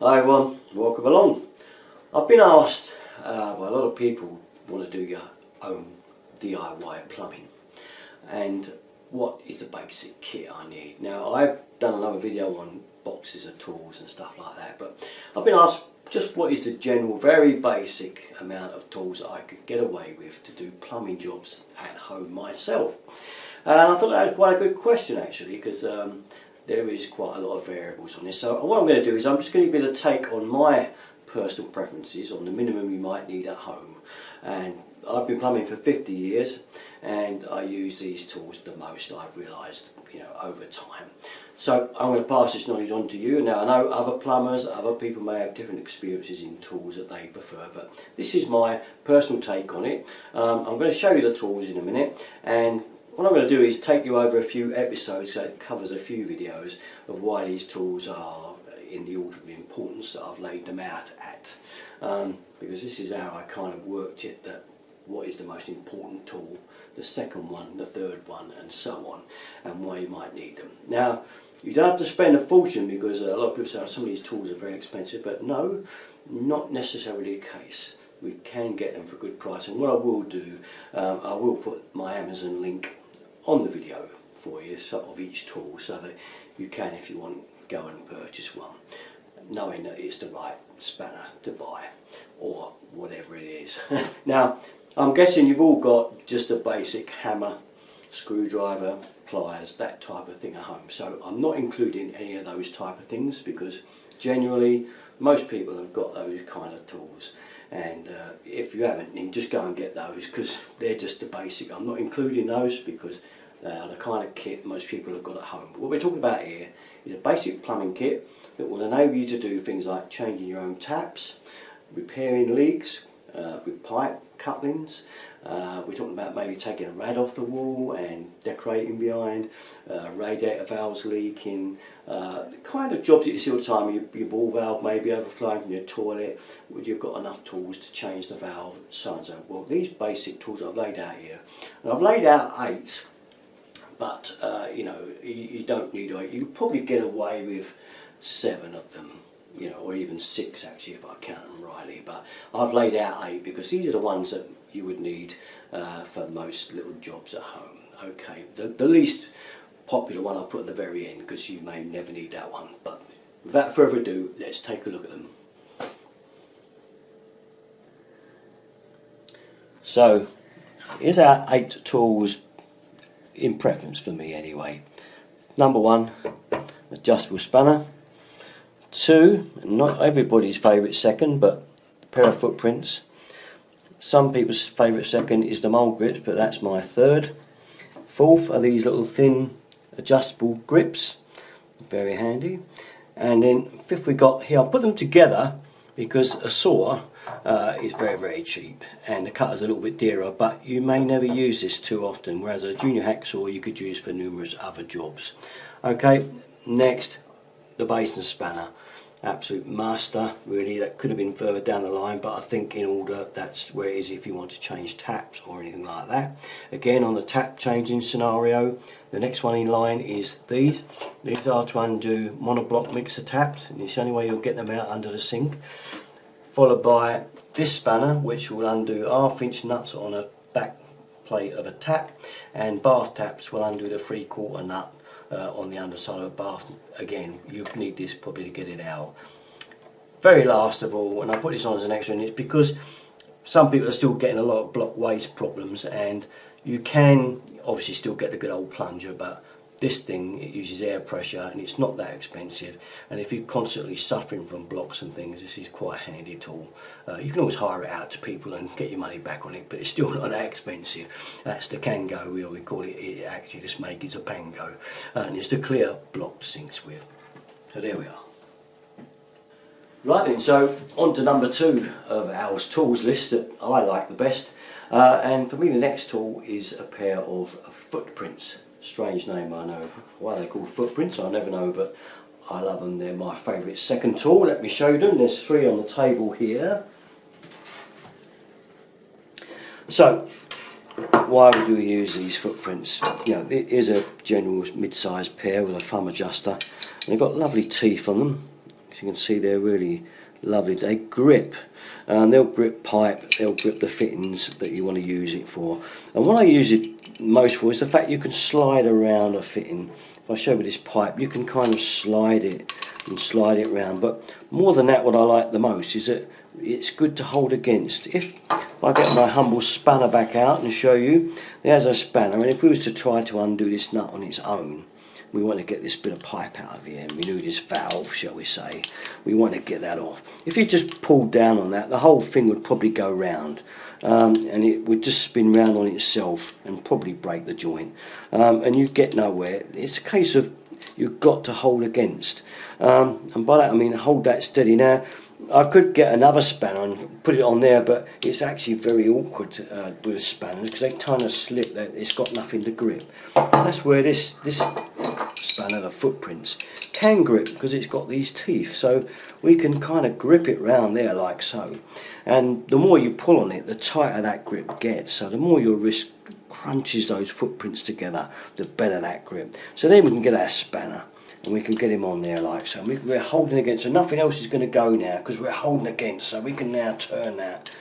Hi everyone, welcome along. I've been asked by a lot of people want to do your own DIY plumbing and what is the basic kit I need. Now I've done another video on boxes of tools and stuff like that, but I've been asked just what is the general very basic amount of tools that I could get away with to do plumbing jobs at home myself. And I thought that was quite a good question actually, because there is quite a lot of variables on this. So what I'm going to do is I'm just going to give it a take on my personal preferences on the minimum you might need at home. And I've been plumbing for 50 years and I use these tools the most, I've realised, over time. So I'm going to pass this knowledge on to you. Now I know other plumbers, other people may have different experiences in tools that they prefer, but this is my personal take on it. I'm going to show you the tools in a minute, and what I'm going to do is take you over a few episodes, so it covers a few videos of why these tools are in the order of importance that I've laid them out at. Because this is how I kind of worked it, that what is the most important tool, the second one, the third one, and so on, and why you might need them. Now, you don't have to spend a fortune, because a lot of people say some of these tools are very expensive, but no, not necessarily the case. We can get them for a good price, and what I will do, I will put my Amazon link on the video for you, sort of each tool, so that you can, if you want, go and purchase one, knowing that it's the right spanner to buy, or whatever it is. Now, I'm guessing you've all got just a basic hammer, screwdriver, pliers, that type of thing at home. So I'm not including any of those type of things, because generally most people have got those kind of tools. And if you haven't, then just go and get those, because they're just the basic. I'm not including those because they are the kind of kit most people have got at home. But what we're talking about here is a basic plumbing kit that will enable you to do things like changing your own taps, repairing leaks with pipe couplings. We're talking about maybe taking a rad off the wall and decorating behind, radiator valves leaking, the kind of jobs that you see all the time. Your ball valve may be overflowing from your toilet, would you've got enough tools to change the valve, so and so. Well, these basic tools I've laid out here, and I've laid out 8, but you don't need 8. You could probably get away with 7 of them, or even 6 actually if I count them rightly, but I've laid out 8 because these are the ones that you would need for most little jobs at home. Okay, the least popular one I'll put at the very end, because you may never need that one, but without further ado, let's take a look at them. So here's our 8 tools in preference for me anyway. Number 1, adjustable spanner. 2, not everybody's favourite second, but a pair of footprints. Some people's favourite second is the mole grips, but that's my 3rd. 4th are these little thin adjustable grips, very handy. And then 5th we got here, I'll put them together because a saw is very, very cheap and the cutter's a little bit dearer, but you may never use this too often, whereas a junior hacksaw you could use for numerous other jobs. Okay, next, the basin spanner. Absolute master, really. That could have been further down the line, but I think in order that's where it is if you want to change taps or anything like that. Again, on the tap changing scenario, the next one in line is these. These are to undo monoblock mixer taps, and it's the only way you'll get them out under the sink. Followed by this spanner, which will undo 1/2" nuts on a back plate of a tap, and bath taps will undo the 3/4 nut on the underside of a bath. Again, you need this probably to get it out. Very last of all, and I put this on as an extra, and it's because some people are still getting a lot of block waste problems, and you can obviously still get the good old plunger, but this thing, it uses air pressure and it's not that expensive, and if you're constantly suffering from blocks and things, this is quite a handy tool. You can always hire it out to people and get your money back on it, but it's still not that expensive. That's the Kango, we call it actually, this make is a Pango, and it's the clear blocked sinks with. So there we are. Right then, so on to number 2 of our tools list that I like the best, and for me the next tool is a pair of footprints. Strange name, I know. Why they're called footprints, I never know, but I love them. They're my favourite second tool. Let me show them. There's 3 on the table here. So, why would you use these footprints? It is a general mid-sized pair with a thumb adjuster, and they've got lovely teeth on them. As you can see, they're really lovely. They grip. They'll grip pipe, they'll grip the fittings that you want to use it for. And what I use it most for is the fact you can slide around a fitting. If I show you this pipe, you can kind of slide it and slide it around. But more than that, what I like the most is that it's good to hold against. If I get my humble spanner back out and show you, there's a spanner, and if we was to try to undo this nut on its own, we want to get this bit of pipe out of here, and we knew this valve, shall we say, we want to get that off. If you just pulled down on that, the whole thing would probably go round, and it would just spin round on itself and probably break the joint, and you get nowhere. It's a case of you've got to hold against, and by that I mean hold that steady. Now I could get another spanner and put it on there, but it's actually very awkward with spanners because they kind of slip. It's got nothing to grip. That's where this spanner, the footprints, can grip because it's got these teeth, so we can kind of grip it round there like so. And the more you pull on it, the tighter that grip gets. So the more your wrist crunches those footprints together, the better that grip. So then we can get our spanner, and we can get him on there like so. We're holding against, so nothing else is going to go now because we're holding against, so we can now turn that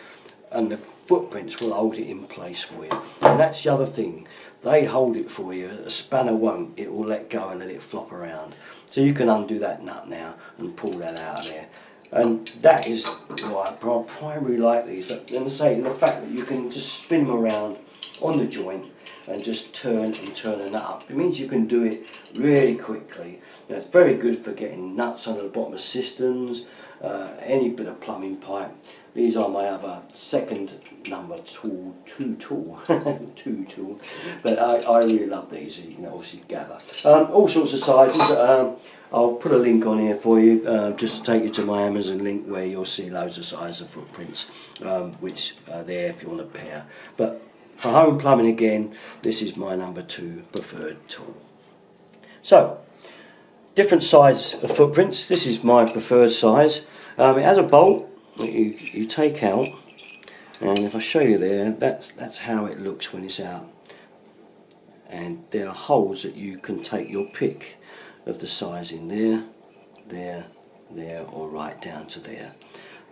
and the footprints will hold it in place for you. And that's the other thing, they hold it for you. A spanner won't, it will let go and let it flop around. So you can undo that nut now and pull that out of there. And that is why I primarily like these. And I say, the fact that you can just spin them around on the joint and just turn a nut up. It means you can do it really quickly. You know, it's very good for getting nuts under the bottom of systems, any bit of plumbing pipe. These are my other second number tool, two tool, but I really love these, as you can obviously gather. All sorts of sizes. I'll put a link on here for you, just to take you to my Amazon link where you'll see loads of sizes of footprints, which are there if you want a pair. But for home plumbing again, this is my number 2 preferred tool. So, different size of footprints. This is my preferred size. It has a bolt that you take out, and if I show you there, that's how it looks when it's out. And there are holes that you can take your pick of the size in there, or right down to there.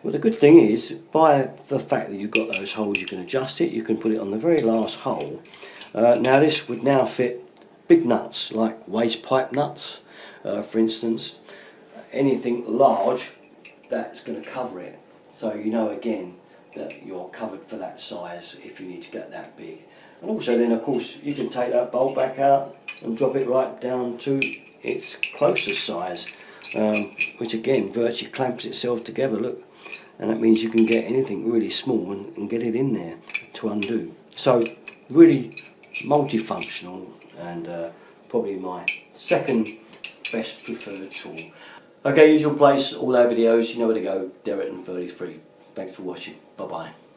Well, the good thing is, by the fact that you've got those holes, you can adjust it. You can put it on the very last hole. Now this would now fit big nuts, like waste pipe nuts, for instance. Anything large, that's going to cover it. So you know again that you're covered for that size if you need to get that big. And also then, of course, you can take that bolt back out and drop it right down to its closest size, which again virtually clamps itself together, look. And that means you can get anything really small and get it in there to undo. So really multifunctional, and probably my second best preferred tool. Okay, usual place, all our videos, you know where to go, Derriton33. Thanks for watching, bye bye.